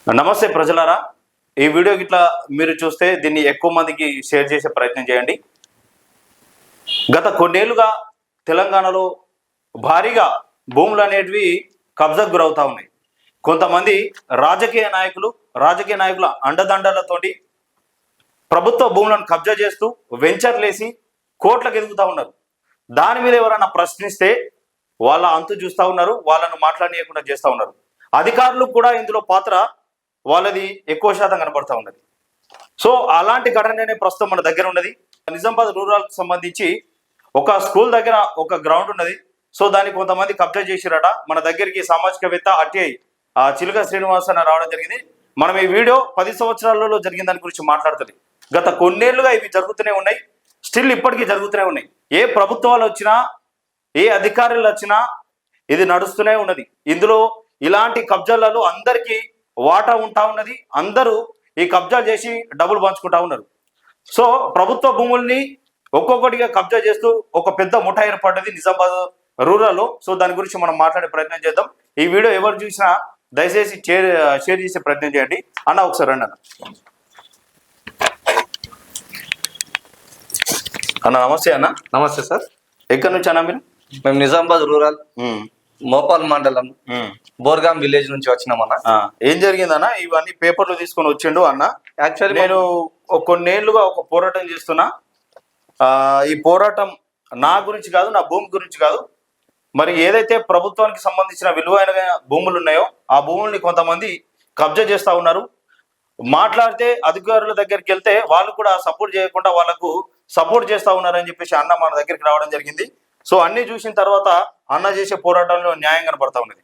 నమస్తే ప్రజలారా, ఈ వీడియో గిట్లా మీరు చూస్తే దీన్ని ఎక్కువ మందికి షేర్ చేసే ప్రయత్నం చేయండి. గత కొన్నేళ్లుగా తెలంగాణలో భారీగా భూములు అనేటివి కబ్జాకు గురవుతా ఉన్నాయి. కొంతమంది రాజకీయ నాయకుల అండదండలతోటి ప్రభుత్వ భూములను కబ్జా చేస్తూ వెంచర్లేసి కోట్లకు ఎదుగుతూ ఉన్నారు. దాని మీద ఎవరైనా ప్రశ్నిస్తే వాళ్ళ అంతు చూస్తూ ఉన్నారు, వాళ్ళను మాట్లాడనీయకుండా చేస్తూ ఉన్నారు. అధికారులు కూడా ఇందులో పాత్ర వాళ్ళది ఎక్కువ శాతం కనబడతా ఉన్నది. సో అలాంటి ఘటననే ప్రస్తుతం మన దగ్గర ఉన్నది. నిజామాబాద్ రూరల్కి సంబంధించి ఒక స్కూల్ దగ్గర ఒక గ్రౌండ్ ఉన్నది. సో దాన్ని కొంతమంది కబ్జా చేసిరట. మన దగ్గరికి సామాజికవేత్త ఆర్టీఐ చిలుక శ్రీనివాస్ అని రావడం జరిగింది. మనం ఈ వీడియో 10 సంవత్సరాలలో జరిగిన దాని గురించి మాట్లాడుతుంది. గత కొన్నేళ్లుగా ఇవి జరుగుతూనే ఉన్నాయి, స్టిల్ ఇప్పటికీ జరుగుతూనే ఉన్నాయి. ఏ ప్రభుత్వాలు వచ్చినా, ఏ అధికారులు వచ్చినా ఇది నడుస్తూనే ఉన్నది. ఇందులో ఇలాంటి కబ్జాలలో అందరికీ వాటా ఉంటా ఉన్నది. అందరూ ఈ కబ్జా చేసి డబ్బులు పంచుకుంటా ఉన్నారు. సో ప్రభుత్వ భూముల్ని ఒక్కొక్కటిగా కబ్జా చేస్తూ ఒక పెద్ద ముఠా ఏర్పడ్డది నిజామాబాద్ రూరల్లో. సో దాని గురించి మనం మాట్లాడే ప్రయత్నం చేద్దాం. ఈ వీడియో ఎవరు చూసినా దయచేసి షేర్ చేసే ప్రయత్నం చేయండి. అన్న ఒకసారి రండి అన్న. నమస్తే అన్న. నమస్తే సార్. ఎక్కడి నుంచి అన్న మీరు? మేము నిజామాబాద్ రూరల్ మోపాల్ మండలం బోర్గాం విలేజ్ నుంచి వచ్చినామన్న. ఏం జరిగిందన్న? ఇవన్నీ పేపర్లు తీసుకొని వచ్చిండు అన్న. యాక్చువల్లీ నేను కొన్నేళ్లుగా ఒక పోరాటం చేస్తున్నా. ఈ పోరాటం నా గురించి కాదు, నా భూమి గురించి కాదు. మరి ఏదైతే ప్రభుత్వానికి సంబంధించిన విలువైన భూములు ఉన్నాయో ఆ భూముల్ని కొంతమంది కబ్జా చేస్తూ ఉన్నారు. మాట్లాడితే అధికారుల దగ్గరికి వెళ్తే వాళ్ళు కూడా సపోర్ట్ చేయకుండా వాళ్ళకు సపోర్ట్ చేస్తూ ఉన్నారని చెప్పేసి అన్న మన దగ్గరికి రావడం జరిగింది. సో అన్ని చూసిన తర్వాత అన్న చేసే పోరాటంలో న్యాయం కనబడతా ఉన్నది.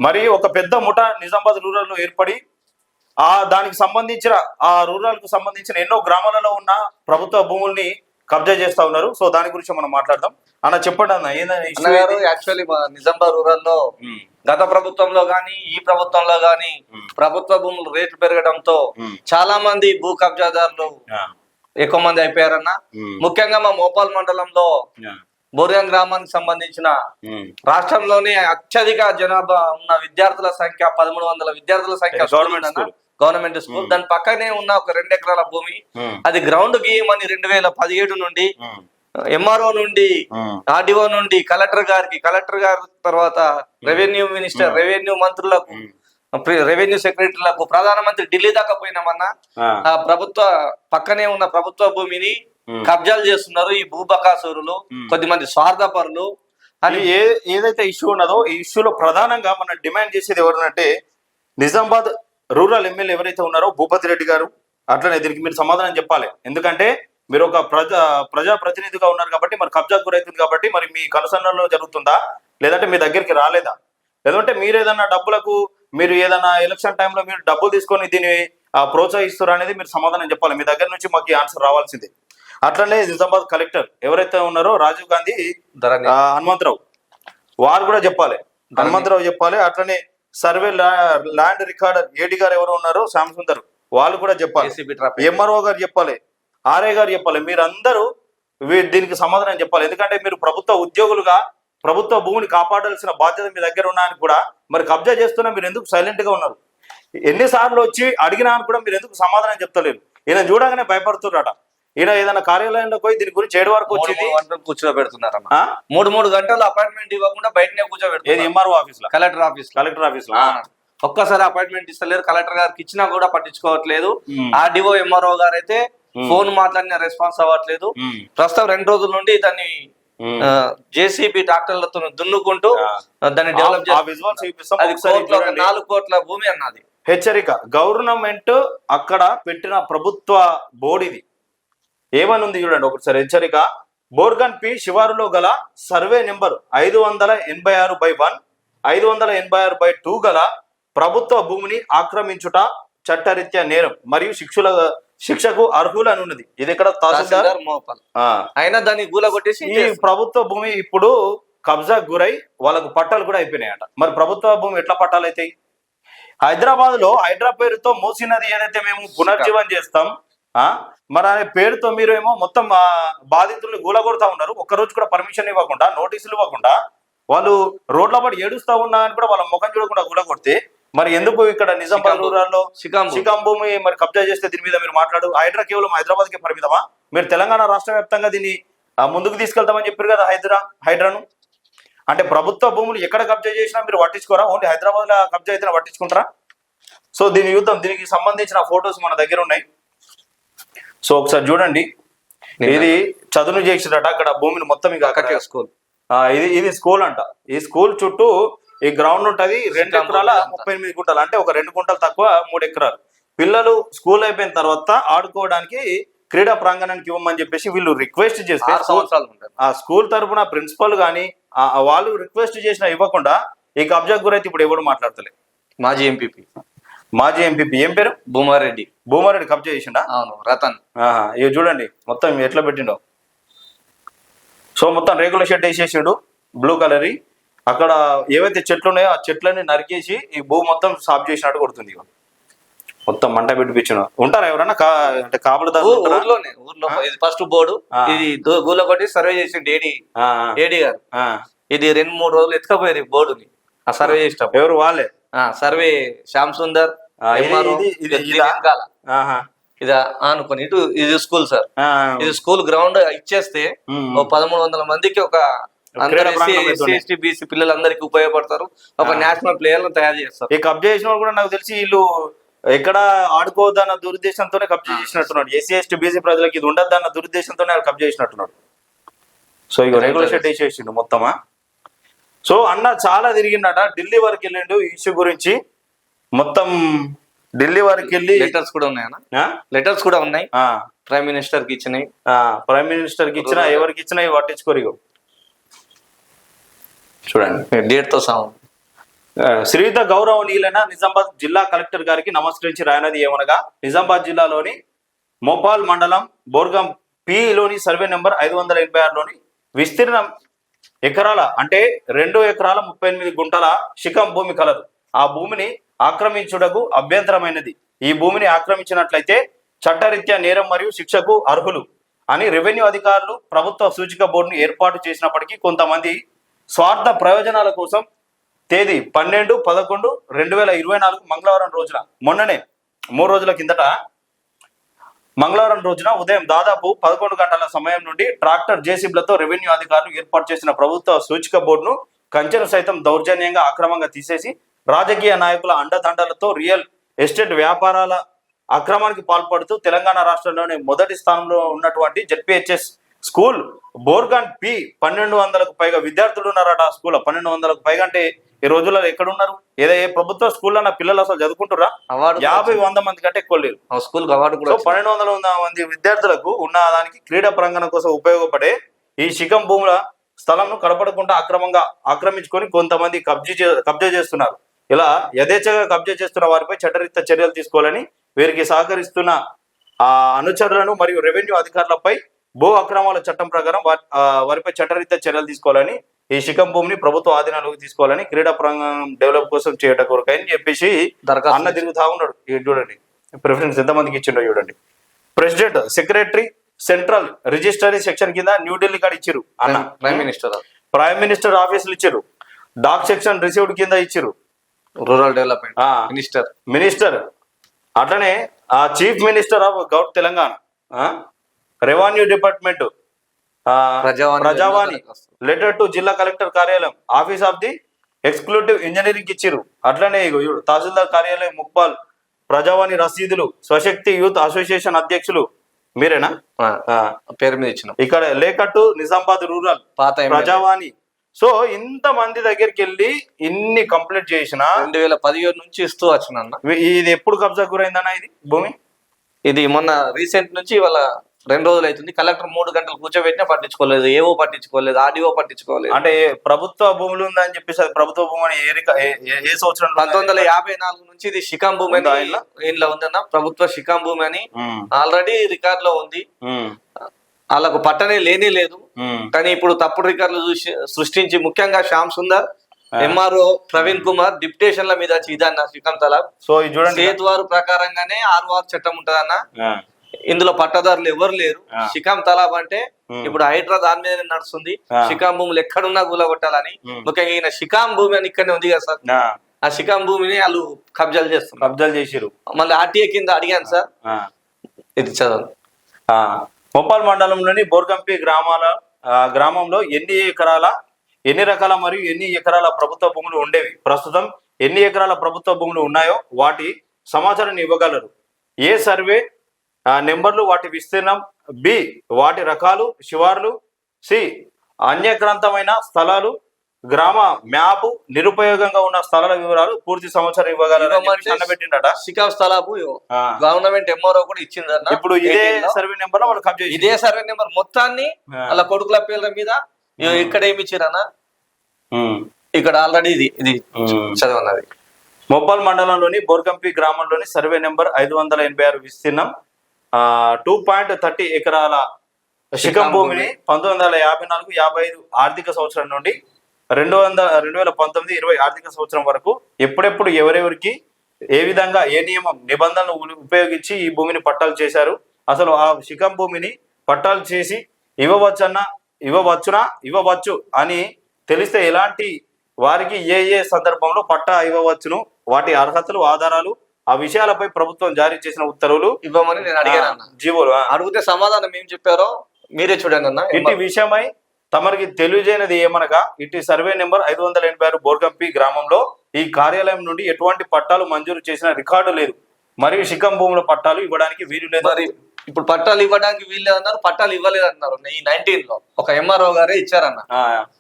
మరి ఒక పెద్ద ముఠా నిజామాబాద్ రూరల్లో ఏర్పడి దానికి సంబంధించిన రూరల్కు సంబంధించిన ఎన్నో గ్రామాలలో ఉన్న ప్రభుత్వ భూముల్ని కబ్జా చేస్తా ఉన్నారు. సో దాని గురించి మనం మాట్లాడదాం. అన్న చెప్పండి అన్న, ఏంటంటే యాక్చువల్లీ నిజామాబాద్ రూరల్లో గత ప్రభుత్వంలో గాని ఈ ప్రభుత్వంలో గాని ప్రభుత్వ భూములు రేట్లు పెరగడంతో చాలా మంది భూ కబ్జాదారులు ఎక్కువ మంది అయిపోయారన్న. ముఖ్యంగా మా మోపాల్ మండలంలో బోర్గాం గ్రామానికి సంబంధించిన రాష్ట్రంలోనే అత్యధిక జనాభా ఉన్న విద్యార్థుల సంఖ్య 1300 విద్యార్థుల సంఖ్య గవర్నమెంట్ స్కూల్. దాని పక్కనే ఉన్న ఒక 2 ఎకరాల భూమి, అది గ్రౌండ్ గీయమని 2017 నుండి ఎంఆర్ఓ నుండి ఆర్డీఓ నుండి కలెక్టర్ గారి తర్వాత రెవెన్యూ మినిస్టర్, రెవెన్యూ మంత్రులకు, రెవెన్యూ సెక్రటరీలకు, ప్రధానమంత్రి ఢిల్లీ దాకా పోయినామన్నా. ఆ ప్రభుత్వ పక్కనే ఉన్న ప్రభుత్వ భూమిని కబ్జాలు చేస్తున్నారు ఈ భూబకాసురులు, కొద్దిమంది స్వార్థపరులు అని. ఏదైతే ఇష్యూ ఉన్నదో ఈ ఇష్యూలో ప్రధానంగా మనం డిమాండ్ చేసేది ఎవరంటే నిజామాబాద్ రూరల్ ఎమ్మెల్యే ఎవరైతే ఉన్నారో భూపతి రెడ్డి గారు. అట్లనే దీనికి మీరు సమాధానం చెప్పాలి. ఎందుకంటే మీరు ఒక ప్రజా ప్రతినిధిగా ఉన్నారు కాబట్టి, మరి కబ్జా గురైతుంది కాబట్టి, మరి మీ కనుసన్నలో జరుగుతుందా లేదంటే మీ దగ్గరికి రాలేదా? లేదంటే మీరు ఏదన్నా డబ్బులకు మీరు ఏదన్నా ఎలక్షన్ టైంలో మీరు డబ్బులు తీసుకొని దీన్ని ప్రోత్సహిస్తారు అనేది మీరు సమాధానం చెప్పాలి. మీ దగ్గర నుంచి మాకు ఈ ఆన్సర్ రావాల్సిందే. అట్లనే నిజామాబాద్ కలెక్టర్ ఎవరైతే ఉన్నారో రాజీవ్ గాంధీ, హనుమంతరావు, వారు కూడా చెప్పాలి. హనుమంతరావు చెప్పాలి. అట్లనే సర్వే ల్యాండ్ రికార్డర్ ఏడి గారు ఎవరు ఉన్నారో శ్యామ్ సుందర్, వాళ్ళు కూడా చెప్పాలి. ఎంఆర్ఓ గారు చెప్పాలి, ఆర్ఐ గారు చెప్పాలి. మీరందరూ దీనికి సమాధానం చెప్పాలి. ఎందుకంటే మీరు ప్రభుత్వ ఉద్యోగులుగా ప్రభుత్వ భూమిని కాపాడాల్సిన బాధ్యత మీ దగ్గర ఉన్నాయని కూడా మరి కబ్జా చేస్తున్నా మీరు ఎందుకు సైలెంట్ గా ఉన్నారు? ఎన్నిసార్లు వచ్చి అడిగినా కూడా మీరు ఎందుకు సమాధానం చెప్తలేరు? ఈయన చూడగానే భయపడుతున్నారట. ఈయన ఏదైనా కార్యాలయంలో పోయి దీని గురించి 7 వరకు వచ్చింది కూర్చోబెడుతున్నారమ్మా. 3 గంటలు అపాయింట్మెంట్ ఇవ్వకుండా బయటనే కూర్చోబెడుతుంది. ఎంఆర్ఓ ఆఫీస్ లో, కలెక్టర్ ఆఫీస్ లో ఒక్కసారి అపాయింట్మెంట్ ఇస్తలేరు. కలెక్టర్ గారికి ఇచ్చినా కూడా పట్టించుకోవట్లేదు. ఆర్డీఓ ఎంఆర్ఓ గారు అయితే ఫోన్ మాట్లాడిన రెస్పాన్స్ అవ్వట్లేదు. ప్రస్తుతం 2 రోజుల నుండి దాన్ని జేసీబీ ట్రాక్టర్లతో దున్నుకుంటూ దాన్ని డెవలప్ చేసి 4 కోట్ల భూమి అన్నది. హెచ్చరిక గవర్నమెంట్ అక్కడ పెట్టిన ప్రభుత్వ బోర్డు ఇది. ఏమనుంది చూడండి ఒకసారి హెచ్చరిక. బోర్గన్ పి శివారులో గల సర్వే నెంబర్ 586/1, 586/2 గల ప్రభుత్వ భూమిని ఆక్రమించుట చట్టరీత్యా నేరం మరియు శిక్షకు అర్హులు ఉన్నది. ఇది ఇక్కడ తహసీల్దార్ అయినా దాన్ని గూల కొట్టేసి ఈ ప్రభుత్వ భూమి ఇప్పుడు కబ్జా గురై వాళ్ళకు పట్టాలు కూడా అయిపోయినాయట. మరి ప్రభుత్వ భూమి ఎట్లా పట్టాలు అవుతాయి? హైదరాబాద్ లో హైడ్రా పేరుతో మూసినది ఏదైతే మేము పునర్జీవనం చేస్తాం, మరి అనే పేరుతో మీరు ఏమో మొత్తం బాధితుల్ని గూలగొడతా ఉన్నారు. ఒక్కరోజు కూడా పర్మిషన్ ఇవ్వకుండా, నోటీసులు ఇవ్వకుండా, వాళ్ళు రోడ్ల పడి ఏడుస్తా ఉన్నా అని కూడా వాళ్ళ ముఖం చూడకుండా గూలగొడితే మరి ఎందుకు ఇక్కడ నిజామాబాద్ రూరల్లో శిఖం భూమి మరి కబ్జా చేస్తే దీని మీద మీరు మాట్లాడు? హైడ్రా కేవలం హైదరాబాద్ కి పరిమితమా? మీరు తెలంగాణ రాష్ట్ర వ్యాప్తంగా దీన్ని ముందుకు తీసుకెళ్తామని చెప్పారు కదా హైడ్రాను. అంటే ప్రభుత్వ భూములు ఎక్కడ కబ్జా చేసినా మీరు పట్టించుకోరా? ఓన్లీ హైదరాబాద్ లో కబ్జా అయితే పట్టించుకుంటారా? సో దీని యుద్ధం, దీనికి సంబంధించిన ఫొటోస్ మన దగ్గర ఉన్నాయి. సో ఒకసారి చూడండి. ఇది చదును చేసినట అక్కడ భూమిని మొత్తం ఇక స్కూల్. ఇది స్కూల్ అంట. ఈ స్కూల్ చుట్టూ ఈ గ్రౌండ్ ఉంటది 2 ఎకరాల 38 గుంటలు, అంటే ఒక 2 గుంటలు తక్కువ 3 ఎకరాలు. పిల్లలు స్కూల్ అయిపోయిన తర్వాత ఆడుకోవడానికి క్రీడా ప్రాంగణానికి ఇవ్వమని చెప్పేసి వీళ్ళు రిక్వెస్ట్ చేస్తే ఆ స్కూల్ తరఫున ప్రిన్సిపల్ గాని వాళ్ళు రిక్వెస్ట్ చేసినా ఇవ్వకుండా ఈ కబ్జా గురైతే ఇప్పుడు ఎవరు మాట్లాడతలేదు. మాజీ ఎంపీపీ ఏం పేరు? భూమారెడ్డి కబ్జా చేసిండా? అవును, రతన్. ఇవి చూడండి మొత్తం ఎట్లా పెట్టిండో. సో మొత్తం రేకుల షెడ్ వేసేసాడు బ్లూ కలర్. అక్కడ ఏవైతే చెట్లు ఉన్నాయో ఆ చెట్లని నరికేసి ఈ భూమి మొత్తం సాఫ్ చేసినట్టు కొడుతుంది. మొత్తం మంట పెట్టిపించిన ఉంటారా ఎవరన్నా? అంటే కాపులదారు ఊర్లో ఇది ఫస్ట్ బోర్డు. ఇది గూలకొట్టి సర్వే చేసిండు ఏడి గారు. ఇది 2-3 రోజులు ఎత్తుకపోయారు ఈ బోర్డుని. ఆ సర్వే చేసిన ఎవరు? వాళ్ళే సర్వే. శ్యామ్ సుందర్ ఇది అనుకోని ఇటు. ఇది స్కూల్ సార్. ఇది స్కూల్ గ్రౌండ్ ఇచ్చేస్తే 1300 మందికి ఒక ఎస్సీ బీసీ పిల్లలందరికీ ఉపయోగపడతారు. ఒక నేషనల్ ప్లేయర్ తయారు చేస్తారు. ఈ కబ్జా చేసిన కూడా నాకు తెలిసి వీళ్ళు ఎక్కడ ఆడుకోవద్దన్న దురుద్దేశంతోనే కబ్జా చేసినట్టున్నాడు. ఎస్సీ ఎస్టీ బీసీ ప్రజలకు ఇది ఉండద్దన్న దురుద్దేశంతోనే కబ్జా చేసినట్టున్నాడు. సో ఇక రెగ్యులర్ షెడ్ వేసేసిండు మొత్తమా. సో అన్న చాలా తిరిగిండట, ఢిల్లీ వరకు వెళ్ళిండు ఈ ఇష్యూ గురించి. మొత్తం ఢిల్లీ వరకు వెళ్ళి లెటర్స్ కూడా ఉన్నాయి. ప్రైమ్ మినిస్టర్ కి ఇచ్చినాయి. ప్రైమ్ మినిస్టర్ కి ఇచ్చినా ఎవరికి ఇచ్చినా ఇవి పట్టించుకోరు. చూడండి డేట్ తో సహా. శ్రీయుత గౌరవనీయులైన నిజామాబాద్ జిల్లా కలెక్టర్ గారికి నమస్కరించి రాయనది ఏమనగా, నిజామాబాద్ జిల్లాలోని మోపాల్ మండలం బోర్గం పిలోని సర్వే నెంబర్ 586లోని విస్తీర్ణం ఎకరాల అంటే 2 ఎకరాల 38 గుంటల శిఖం భూమి కలదు. ఆ భూమిని ఆక్రమించుటకు అభ్యంతరమైనది. ఈ భూమిని ఆక్రమించినట్లయితే చట్టరీత్యా నేరం మరియు శిక్షకు అర్హులు అని రెవెన్యూ అధికారులు ప్రభుత్వ సూచిక బోర్డును ఏర్పాటు చేసినప్పటికీ కొంతమంది స్వార్థ ప్రయోజనాల కోసం తేదీ 12/11/2024 మంగళవారం రోజున, మొన్ననే 3 రోజుల కిందట మంగళవారం రోజున ఉదయం దాదాపు 11 గంటల సమయం నుండి ట్రాక్టర్ జేసీబీలతో రెవెన్యూ అధికారులు ఏర్పాటు చేసిన ప్రభుత్వ సూచిక బోర్డును కంచెను సైతం దౌర్జన్యంగా అక్రమంగా తీసేసి రాజకీయ నాయకుల అండదండలతో రియల్ ఎస్టేట్ వ్యాపారాల అక్రమానికి పాల్పడుతూ తెలంగాణ రాష్ట్రంలోని మొదటి స్థానంలో ఉన్నటువంటి జెడ్పీహెచ్ఎస్ స్కూల్ బోర్గాన్ పి 1200కు పైగా విద్యార్థులు ఉన్నారట. ఆ స్కూల్ 1200కు పైగా అంటే ఈ రోజుల్లో ఎక్కడ ఉన్నారు? ఏ ప్రభుత్వ స్కూల్లో నా పిల్లలు అసలు చదువుకుంటురా? 50-100 మంది కంటే ఎక్కువ లేరు స్కూల్. 1200 మంది విద్యార్థులకు ఉన్న దానికి క్రీడా ప్రాంగణం కోసం ఉపయోగపడే ఈ శిఖం భూముల స్థలంను కడపడకుండా అక్రమంగా ఆక్రమించుకొని కొంతమంది కబ్జా చేస్తున్నారు. ఇలా యథేచ్ఛగా కబ్జా చేస్తున్న వారిపై చట్టరీత్యా చర్యలు తీసుకోవాలని, వీరికి సహకరిస్తున్న అనుచరులను మరియు రెవెన్యూ అధికారులపై భూ అక్రమాల చట్టం ప్రకారం వారిపై చట్టరీత్యా చర్యలు తీసుకోవాలని, ఈ శిఖం భూమిని ప్రభుత్వ ఆధీనంలోకి తీసుకోవాలని, క్రీడా ప్రాంగణం డెవలప్ కోసం చేయటం కొరకని చెప్పేసి అన్న తిరుగుతా ఉన్నాడు. చూడండి ప్రిఫరెన్స్ ఎంతమందికి ఇచ్చిండో చూడండి. President secretary central registry section కింద న్యూఢిల్లీ కాడ ఇచ్చిరు అన్న. ప్రైమ్ మినిస్టర్ ఆఫీసులు ఇచ్చిరు. డాక్ సెక్షన్ రిసీవ్డ్ కింద ఇచ్చిరు. రూరల్ డెవలప్మెంట్ మినిస్టర్ అట్లనే chief minister of govt Telangana, revenue department, Prajavani letter to జిల్లా కలెక్టర్ కార్యాలయం, office of the executive engineering ఇచ్చిరు. అట్లనే తహసీల్దార్ కార్యాలయం ముక్పాల్, ప్రజావాణి రసీదులు, స్వశక్తి యూత్ అసోసియేషన్ అధ్యక్షులు మీరేనా? పేరు మీద ఇచ్చిన. ఇక్కడ లేకట్టు నిజామాబాద్ రూరల్ ప్రజావాణి. సో ఇంత మంది దగ్గరికి వెళ్ళి ఇన్ని కంప్లీట్ చేసిన 2017 నుంచి ఇస్తూ వచ్చిన. ఇది ఎప్పుడు కబ్జా గురైందన్న ఇది భూమి? ఇది మొన్న రీసెంట్ నుంచి ఇవాళ 2 రోజులు అవుతుంది. కలెక్టర్ 3 గంటలు కూర్చోబెట్టినా పట్టించుకోలేదు, ఏవో పట్టించుకోలేదు, ఆర్డీఓ పట్టించుకోలేదు. అంటే ప్రభుత్వ భూములు ఉందని చెప్పేసి అది ప్రభుత్వ భూమి అని ఏ సంవత్సరం? 1954 నుంచి ఇది శిఖం భూమి ఇంట్లో ఉందన్న. ప్రభుత్వ శిఖం భూమి అని ఆల్రెడీ రికార్డ్ లో ఉంది. వాళ్ళకు పట్టనే లేనే లేదు. కానీ ఇప్పుడు తప్పుడు రికార్డులు సృష్టించి ముఖ్యంగా శ్యామ్ సుందర్, ఎంఆర్ఓ ప్రవీణ్ కుమార్ డిప్యుటేషన్ల మీద వచ్చి ఇదన్న శిఖం తలాబ్. సో చూడండి సేతువారు ప్రకారంగానే 6 చట్టం ఉంటదన్న. ఇందులో పట్టదారులు ఎవరు లేరు. శిఖం తలాబ్ అంటే ఇప్పుడు హైడ్రా దాని మీద నడుస్తుంది. శిఖం భూములు ఎక్కడున్నా కూలగొట్టాలని. ముఖ్యంగా ఈయన శిఖం భూమి అని ఇక్కడనే ఉంది కదా సార్. ఆ శిఖం భూమిని వాళ్ళు కబ్జాలు చేస్తున్నారు. కబ్జాలు చేసిరు. మళ్ళీ ఆర్టీఏ కింద అడిగాను సార్, ఇది చదవండి. మొప్పాల్ మండలంలోని బోర్గంపి గ్రామంలో ఎన్ని రకాల మరియు ఎన్ని ఎకరాల ప్రభుత్వ భూములు ఉండేవి, ప్రస్తుతం ఎన్ని ఎకరాల ప్రభుత్వ భూములు ఉన్నాయో వాటి సమాచారాన్ని ఇవ్వగలరు. ఏ సర్వే నెంబర్లు, వాటి విస్తీర్ణం, బి వాటి రకాలు, శివార్లు, సి అన్యక్రాంతమైన స్థలాలు, గ్రామ మ్యాప్, నిరుపయోగంగా ఉన్న స్థలాల వివరాలు, పూర్తి సమాచారం ఇవ్వగలరు పెట్టిండట. శిఖం స్థలాపు గవర్నమెంట్ ఎంఆర్ఓ కూడా ఇచ్చిందన్న. ఇప్పుడు ఇదే సర్వే నెంబర్ లో వాళ్ళు కబ్జా, ఇదే సర్వే నెంబర్ మొత్తాన్ని వాళ్ళ కొడుకుల పేర్ల మీద ఇక్కడ ఏమి ఇచ్చిరన్నా, ఇక్కడ ఆల్రెడీ ఇది చదవన్నది. మొప్పాల్ మండలంలోని బోర్గంపి గ్రామంలోని సర్వే నెంబర్ 586 విస్తీర్ణం 2.30 ఎకరాల శిఖం భూమిని 1954-55 ఆర్థిక సంవత్సరం నుండి 2019-20 ఆర్థిక సంవత్సరం వరకు ఎప్పుడెప్పుడు ఎవరెవరికి ఏ విధంగా ఏ నియమం నిబంధనలు ఉపయోగించి ఈ భూమిని పట్టాలు చేశారు, అసలు ఆ శిఖం భూమిని పట్టాలు చేసి ఇవ్వవచ్చు అని తెలిస్తే ఎలాంటి వారికి ఏ సందర్భంలో పట్టా ఇవ్వవచ్చును, వాటి అర్హతలు, ఆధారాలు, ఆ విషయాలపై ప్రభుత్వం జారీ చేసిన ఉత్తర్వులు ఇవ్వమని నేను అడిగాను. జీవోలు అడిగితే సమాధానం ఏం చెప్పారో మీరే చూడండి అన్న. ఇట్టి విషయమై తమరికి తెలియజేయనిది ఏమనగా, ఇట్టి సర్వే నెంబర్ 586 బోర్గంపి గ్రామంలో ఈ కార్యాలయం నుండి ఎటువంటి పట్టాలు మంజూరు చేసిన రికార్డు లేదు, మరియు శిఖం భూముల పట్టాలు ఇవ్వడానికి వీలు లేదు. మరి ఇప్పుడు పట్టాలు ఇవ్వడానికి వీల్లేదు అన్నారు, పట్టాలు ఇవ్వలేదు అన్నారు. ఈ 19 లో ఒక ఎంఆర్ఓ గారే ఇచ్చారన్న.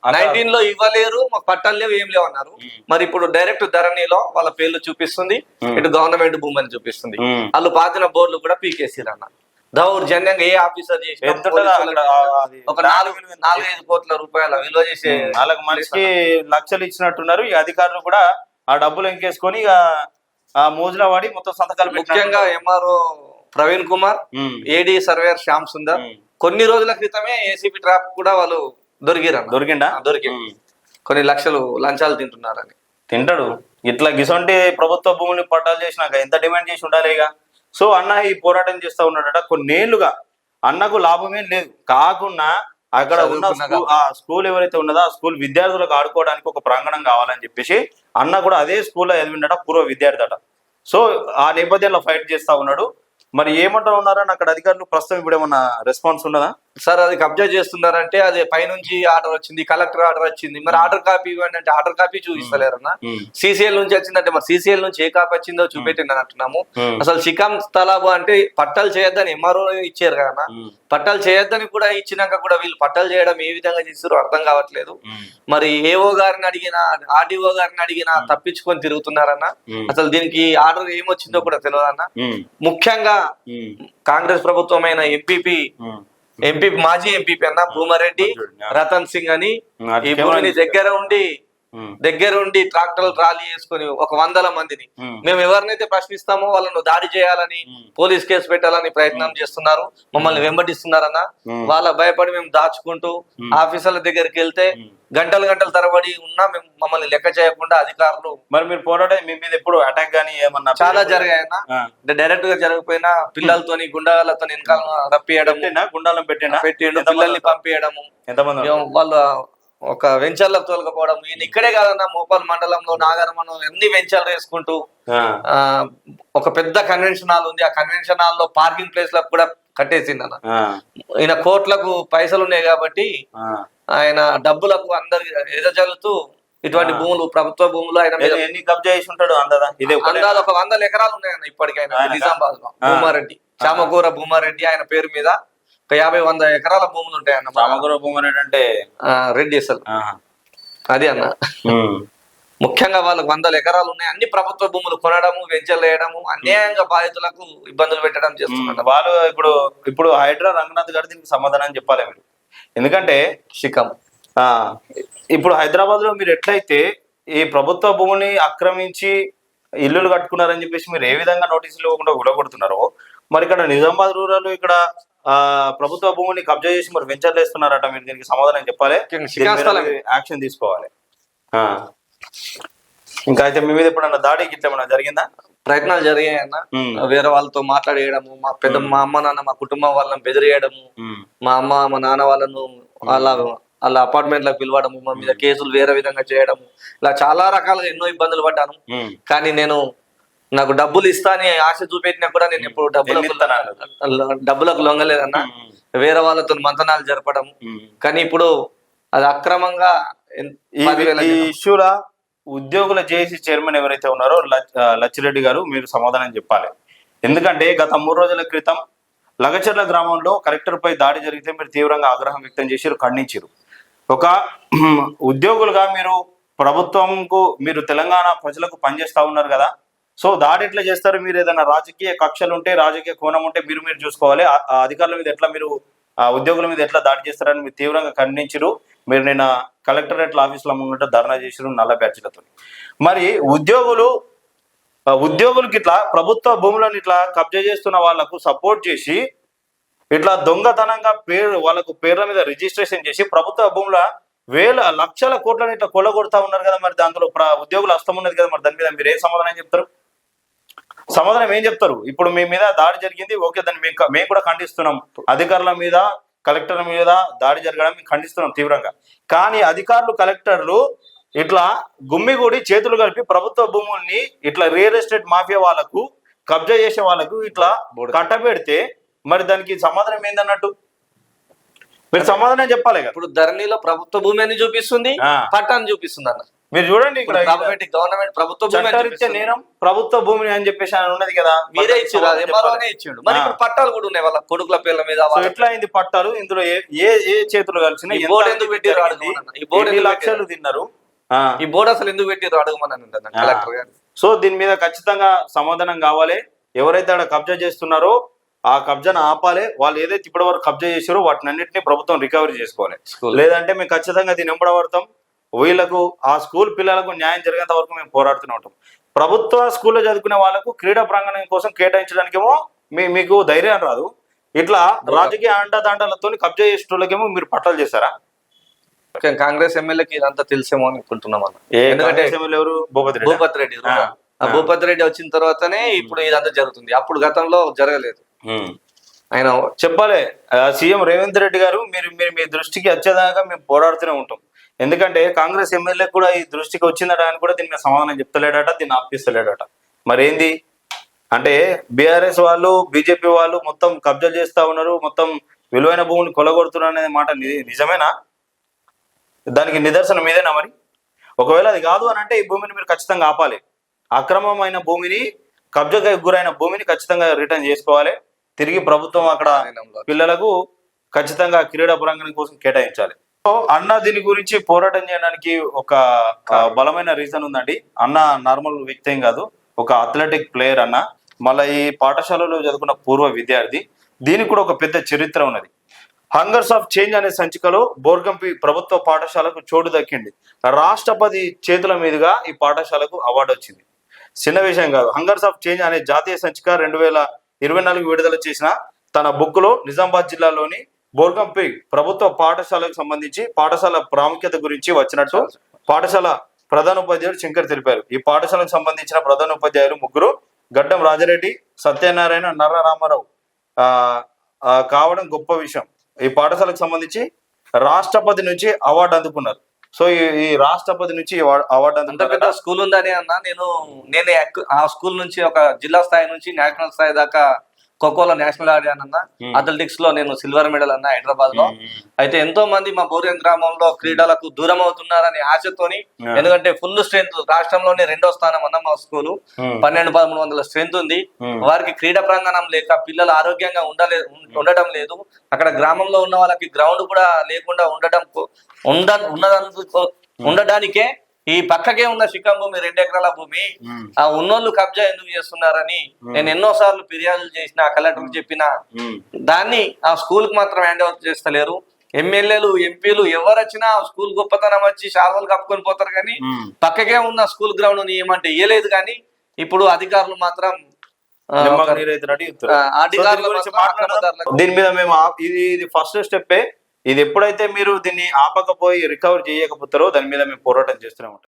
19 లో ఇవ్వలేరు, మాకు పట్టాలు లేవు, ఏం లేవు అన్నారు. మరి ఇప్పుడు డైరెక్ట్ ధరణిలో వాళ్ళ పేర్లు చూపిస్తుంది, ఇటు గవర్నమెంట్ భూమి అని చూపిస్తుంది. వాళ్ళు పాతిన బోర్డులు కూడా పీకేసిరన్న. దౌర్జన్యంగా ఏ ఆఫీసర్ చేసి ఒక 4-5 కోట్ల రూపాయల విలువ చేసే వాళ్ళకి మనిషికి లక్షలు ఇచ్చినట్టున్నారు. ఈ అధికారులు కూడా ఆ డబ్బులు ఎంకేసుకొని ఆ మోజులో వాడి మొత్తం సంతకాలు. ముఖ్యంగా MRO Praveen Kumar, AD surveyor Shyam Sundar కొన్ని రోజుల క్రితమే ఏసీబీ ట్రాప్ కూడా వాళ్ళు దొరికి కొన్ని లక్షలు లంచాలు తింటున్నారని. తింటాడు ఇట్లా గిసొంటి ప్రభుత్వ భూములు పట్టాలు చేసినాక ఎంత డిమాండ్ చేసి ఉండాలిగా. సో అన్న ఈ పోరాటం చేస్తా ఉన్నాడట కొన్నేళ్లుగా. అన్నకు లాభమే లేదు, కాకుండా అక్కడ ఉన్న ఆ స్కూల్ ఎవరైతే ఉన్నదో ఆ స్కూల్ విద్యార్థులకు ఆడుకోవడానికి ఒక ప్రాంగణం కావాలని చెప్పేసి అన్న కూడా అదే స్కూల్లో చదివిండట, పూర్వ విద్యార్థి అట. సో ఆ నేపథ్యంలో ఫైట్ చేస్తా ఉన్నాడు. మరి ఏమంటారు ఉన్నారని అక్కడ అధికారులు ప్రస్తుతం ఇప్పుడు ఏమన్నా రెస్పాన్స్ ఉన్నదా సార్? అది కబ్జా చేస్తున్నారంటే అది పైనుంచి ఆర్డర్ వచ్చింది, కలెక్టర్ ఆర్డర్ వచ్చింది, మరి ఆర్డర్ కాపీ ఇవ్వండి అంటే ఆర్డర్ కాపీ చూపిస్తలేరన్నా. సిసిఎల్ నుంచి వచ్చిందంటే మరి సిసిఎల్ నుంచి ఏ కాపీ వచ్చిందో చూపెట్టింది అని అంటున్నాము. అసలు శిఖం స్థలాబు అంటే పట్టాలు చేయొద్దని ఎంఆర్ఓ ఇచ్చారు కదా, పట్టాలు చేయొద్దని కూడా ఇచ్చినాక కూడా వీళ్ళు పట్టాలు చేయడం ఏ విధంగా చేస్తారో అర్థం కావట్లేదు. మరి ఏఓ గారిని అడిగినా, ఆర్డీఓ గారిని అడిగినా తప్పించుకొని తిరుగుతున్నారన్న. అసలు దీనికి ఆర్డర్ ఏమొచ్చిందో కూడా తెలియదన్న. ముఖ్యంగా కాంగ్రెస్ ప్రభుత్వమైన ఎంపీ మాజీ ఎంపీ అన్న భూమారెడ్డి, రతన్ సింగ్ అని ఈ భూమిని దగ్గర ఉండి ట్రాక్టర్లు ర్యాలీ చేసుకుని ఒక 100 మందిని మేము ఎవరినైతే ప్రశ్నిస్తామో వాళ్ళను దాడి చేయాలని, పోలీస్ కేసు పెట్టాలని ప్రయత్నం చేస్తున్నారు, మమ్మల్ని వెంబడిస్తున్నారన్న. వాళ్ళ భయపడి మేము దాచుకుంటూ ఆఫీసర్ల దగ్గరికి వెళ్తే గంటలు తరబడి ఉన్నా మేము మమ్మల్ని లెక్క చేయకుండా అధికారులు. మరి మీరు పోరాటం మీ మీద ఎప్పుడు అటాక్ గానీ ఏమన్నా చాలా జరిగాయన్న. డైరెక్ట్ గా జరగకపోయినా పిల్లలతోని గుండాలతో వెనకాల రప్పియడం, గుండాలను పెట్టిండు, పిల్లల్ని పంపించడము, ఎంతమంది వాళ్ళు ఒక వెంచర్లకు తొలగపోవడం. ఈయన ఇక్కడే కాదన్న, మోపాల్ మండలంలో నాగరమణం అన్ని వెంచర్లు వేసుకుంటూ ఒక పెద్ద కన్వెన్షన్ హాల్ ఉంది, ఆ కన్వెన్షన్ హాల్ లో పార్కింగ్ ప్లేస్ లకు కూడా కట్టేసింది అన్న. ఈయన కోట్లకు పైసలు ఉన్నాయి కాబట్టి ఆయన డబ్బులకు అందరికి ఎదజల్లుతూ ఇటువంటి భూములు, ప్రభుత్వ భూములు ఆయన ఎన్ని కబ్జా చేసి ఉంటాడు అందాదా? అందాలు ఒక 100 ఎకరాలు ఉన్నాయన్న ఇప్పటికైనా నిజామాబాద్ లో. భూమారెడ్డి, చామకూర భూమారెడ్డి ఆయన పేరు మీద ఒక 50-100 ఎకరాల భూములు ఉంటాయన్న. చామకూర భూమారెడ్డి అంటే రెడ్డి అసలు అది అన్న. ముఖ్యంగా వాళ్ళకు 100 ఎకరాలు ఉన్నాయి, అన్ని ప్రభుత్వ భూములు కొనడము, వెంచర్లు వేయడము, అన్యాయంగా బాధితులకు ఇబ్బందులు పెట్టడం చేస్తున్నారు వాళ్ళు. ఇప్పుడు హైడ్రా రంగనాథ్ గారు దీనికి సమాధానం చెప్పాలి మీరు. ఎందుకంటే శిఖం ఇప్పుడు హైదరాబాద్ లో మీరు ఎట్లయితే ఈ ప్రభుత్వ భూమిని ఆక్రమించి ఇల్లులు కట్టుకున్నారని చెప్పేసి మీరు ఏ విధంగా నోటీసులు ఇవ్వకుండా గులగొడుతున్నారో, మరి ఇక్కడ నిజామాబాద్ రూరల్ ఇక్కడ ప్రభుత్వ భూమిని కబ్జా చేసి మరి వెంచర్లు వేస్తున్నారట. మీరు దీనికి సమాధానం చెప్పాలి, యాక్షన్ తీసుకోవాలి. ఇంకా అయితే మీ మీద ఎప్పుడన్నా దాడికి ఇట్లా ఏమన్నా జరిగిందా? ప్రయత్నాలు జరిగాయన్న. వేరే వాళ్ళతో మాట్లాడేయడము, మా అమ్మ నాన్న, మా కుటుంబం వాళ్ళని బెదిరియడము, మా అమ్మ మా నాన్న వాళ్ళను వాళ్ళ వాళ్ళ అపార్ట్మెంట్లకు పిలవడము, మా మీద కేసులు వేరే విధంగా చేయడము, ఇలా చాలా రకాలుగా ఎన్నో ఇబ్బందులు పడ్డాను. కానీ నాకు డబ్బులు ఇస్తా అని ఆశ చూపెట్టినా కూడా నేను ఎప్పుడు డబ్బులకు లొంగలేదన్నా. వేరే వాళ్ళతో మంతనాలు జరపడం, కానీ ఇప్పుడు అది అక్రమంగా ఈ ఇష్యూలా ఉద్యోగుల జేఏసీ చైర్మన్ ఎవరైతే ఉన్నారో లచ్చిరెడ్డి గారు మీరు సమాధానం చెప్పాలి. ఎందుకంటే గత 3 రోజుల క్రితం లగచర్ల గ్రామంలో కలెక్టర్ పై దాడి జరిగితే మీరు తీవ్రంగా ఆగ్రహం వ్యక్తం చేశారు, ఖండించారు. ఒక ఉద్యోగులుగా మీరు ప్రభుత్వంకు, మీరు తెలంగాణ ప్రజలకు పనిచేస్తా ఉన్నారు కదా, సో దాడి ఎట్లా చేస్తారు? మీరు ఏదైనా రాజకీయ కక్షలు ఉంటే, రాజకీయ కోణం ఉంటే మీరు చూసుకోవాలి. ఆ అధికారుల మీద ఎట్లా, మీరు ఉద్యోగుల మీద ఎట్లా దాడి చేస్తారని మీరు తీవ్రంగా ఖండించారు. మీరు నిన్న కలెక్టరేట్ల ఆఫీసులో ముంగట ధర్నా చేసారు నల్ల బ్యాడ్జీలతో. మరి ఉద్యోగులకి ఇట్లా ప్రభుత్వ భూములను ఇట్లా కబ్జా చేస్తున్న వాళ్లకు సపోర్ట్ చేసి ఇట్లా దొంగతనంగా వాళ్ళకు పేర్ల మీద రిజిస్ట్రేషన్ చేసి ప్రభుత్వ భూముల లక్షల కోట్లను ఇట్లా కొల్లగొడతా ఉన్నారు కదా, మరి దాంట్లో ఉద్యోగులు హస్తం ఉన్నది కదా, మరి దాని మీద మీరు ఏ సమాధానం చెప్తారు? సమాధానం ఏం చెప్తారు? ఇప్పుడు మీ మీద దాడి జరిగింది, ఓకే, దాన్ని మేము కూడా ఖండిస్తున్నాం. అధికారుల మీద, కలెక్టర్ మీద దాడి జరగడం మేము ఖండిస్తున్నాం తీవ్రంగా. కానీ అధికారులు, కలెక్టర్లు ఇట్లా గుమ్మిగూడి చేతులు కలిపి ప్రభుత్వ భూముల్ని ఇట్లా రియల్ ఎస్టేట్ మాఫియా వాళ్ళకు, కబ్జా చేసే వాళ్ళకు ఇట్లా కట్టబెడితే మరి దానికి సమాధానం ఏందన్నట్టు? మీరు సమాధానం చెప్పాలి కదా. ఇప్పుడు ధరణిలో ప్రభుత్వ భూమి అని చూపిస్తుంది, పట్టాన్ని చూపిస్తుంది అన్న. మీరు చూడండి, ఇక్కడ గవర్నమెంట్ ప్రభుత్వ భూమి నేరం ప్రభుత్వ భూమిని అని చెప్పేసి అని ఉన్నది కదా, మీరే ఇచ్చారు, ఇచ్చాడు. మరి ఇప్పుడు పట్టాలు కూడా ఉన్నాయి వాళ్ళ కొడుకుల పేర్ల మీద. ఎట్లా అయింది పట్టాలు? ఇందులో ఏ చేతులు కలిసిన బోర్డు ఎందుకు పెట్టారు? ఈ బోర్డు లక్షలు తిన్నారు. ఈ బోర్డు అసలు ఎందుకు పెట్టారు అడగమని కలెక్టర్ గారు. సో దీని మీద ఖచ్చితంగా సమాధానం కావాలి. ఎవరైతే ఆడ కబ్జా చేస్తున్నారో ఆ కబ్జాను ఆపాలి. వాళ్ళు ఏదైతే ఇప్పటి వరకు కబ్జా చేశారో వాటిని అన్నింటినీ ప్రభుత్వం రికవరీ చేసుకోవాలి. లేదంటే మేము ఖచ్చితంగా దీన్ని ఎంబడబడతాం. వీళ్ళకు, ఆ స్కూల్ పిల్లలకు న్యాయం జరిగేంత వరకు మేము పోరాడుతూనే ఉంటాం. ప్రభుత్వ స్కూల్లో చదువుకునే వాళ్ళకు క్రీడా ప్రాంగణం కోసం కేటాయించడానికేమో మీకు ధైర్యం రాదు. ఇట్లా రాజకీయ అండదండలతో కబ్జా చేసేటోళ్ళకేమో మీరు పట్టాలు చేశారా? కాంగ్రెస్ ఎమ్మెల్యేకి ఇదంతా తెలిసేమో అనుకుంటున్నాం అన్న. ఎందుకంటే ఎవరు? భూపతి రెడ్డి. భూపతి రెడ్డి వచ్చిన తర్వాతనే ఇప్పుడు ఇదంతా జరుగుతుంది. అప్పుడు గతంలో జరగలేదు. ఆయన చెప్పాలి. సీఎం రేవంత్ రెడ్డి గారు, మీరు మీ దృష్టికి వచ్చేదాకా మేము పోరాడుతూనే ఉంటాం. ఎందుకంటే కాంగ్రెస్ ఎమ్మెల్యే కూడా ఈ దృష్టికి వచ్చిందట, అని కూడా దీని మీద సమాధానం చెప్తలేడట, దీన్ని ఆపిస్తలేడట. మరి ఏంది అంటే బీఆర్ఎస్ వాళ్ళు, బీజేపీ వాళ్ళు మొత్తం కబ్జాలు చేస్తా ఉన్నారు, మొత్తం విలువైన భూమిని కొలగొడుతున్నారు అనే మాట నిజమేనా? దానికి నిదర్శనం ఏదైనా? మరి ఒకవేళ అది కాదు అని అంటే ఈ భూమిని మీరు ఖచ్చితంగా ఆపాలి. అక్రమమైన భూమిని, కబ్జాకు గురైన భూమిని ఖచ్చితంగా రిటర్న్ చేసుకోవాలి. తిరిగి ప్రభుత్వం అక్కడ పిల్లలకు ఖచ్చితంగా క్రీడా ప్రాంగణం కోసం కేటాయించాలి. సో అన్న దీని గురించి పోరాటం చేయడానికి ఒక బలమైన రీజన్ ఉందండి. అన్న నార్మల్ వ్యక్తి ఏం కాదు, ఒక అథ్లెటిక్ ప్లేయర్ అన్న. మళ్ళీ ఈ పాఠశాలలో చదువుకున్న పూర్వ విద్యార్థి. దీనికి కూడా ఒక పెద్ద చరిత్ర ఉన్నది. హంగర్స్ ఆఫ్ చేంజ్ అనే సంచికలో బోర్గంపి ప్రభుత్వ పాఠశాలకు చోటు దక్కింది. రాష్ట్రపతి చేతుల మీదుగా ఈ పాఠశాలకు అవార్డు వచ్చింది. చిన్న విషయం కాదు. హంగర్స్ ఆఫ్ చేంజ్ అనే జాతీయ సంచిక 2024 విడుదల చేసిన తన బుక్ లో నిజామాబాద్ జిల్లాలోని బోర్గంపి ప్రభుత్వ పాఠశాలకు సంబంధించి పాఠశాల ప్రాముఖ్యత గురించి వచ్చినట్టు పాఠశాల ప్రధానోపాధ్యాయుడు శంకర్ తెలిపారు. ఈ పాఠశాలకు సంబంధించిన ప్రధానోపాధ్యాయులు ముగ్గురు గడ్డం రాజారెడ్డి, సత్యనారాయణ, నర్ర రామారావు కావడం గొప్ప విషయం. ఈ పాఠశాలకు సంబంధించి రాష్ట్రపతి నుంచి అవార్డు అందుకున్నారు. సో ఈ రాష్ట్రపతి నుంచి అవార్డు అందుకున్న స్కూల్ ఉందని అన్న. నేను ఆ స్కూల్ నుంచి ఒక జిల్లా స్థాయి నుంచి నేషనల్ స్థాయి దాకా ఖోఖోలో నేషనల్ ఆడానన్నా. అథ్లెటిక్స్ లో నేను సిల్వర్ మెడల్ అన్నా హైదరాబాద్ లో. అయితే ఎంతో మంది మా బోర్గం గ్రామంలో క్రీడలకు దూరం అవుతున్నారని ఆశతోని, ఎందుకంటే ఫుల్ స్ట్రెంత్, రాష్ట్రంలోనే 2వ స్థానం అన్న మా స్కూల్. 1200-1300 స్ట్రెంత్ ఉంది. వారికి క్రీడా ప్రాంగణం లేక పిల్లలు ఆరోగ్యంగా ఉండటం లేదు. అక్కడ గ్రామంలో ఉన్న వాళ్ళకి గ్రౌండ్ కూడా లేకుండా ఉండడానికే ఈ పక్కకే ఉన్న శిఖం భూమి, 2 ఎకరాల భూమి, ఆ ఉన్నోళ్ళు కబ్జా ఎందుకు చేస్తున్నారని నేను ఎన్నో సార్లు ఫిర్యాదులు చేసిన, కలెక్టర్ చెప్పిన, దాన్ని ఆ స్కూల్ కి మాత్రం హ్యాండ్ ఓవర్ చేస్తలేరు. ఎమ్మెల్యేలు, ఎంపీలు ఎవరు వచ్చినా స్కూల్ గొప్పతనం వచ్చి శాల్వాలు కప్పుకొని పోతారు, కానీ పక్కకే ఉన్న స్కూల్ గ్రౌండ్ ఏమంటే ఇయ్యలేదు. కానీ ఇప్పుడు అధికారులు మాత్రం దీని మీద మేము ఇది ఫస్ట్ స్టెప్పే. ఇది ఎప్పుడైతే మీరు దీన్ని ఆపకపోయి రికవర్ చేయకపోతారో దాని మీద మేము పోరాటం చేస్తూనే ఉంటాం.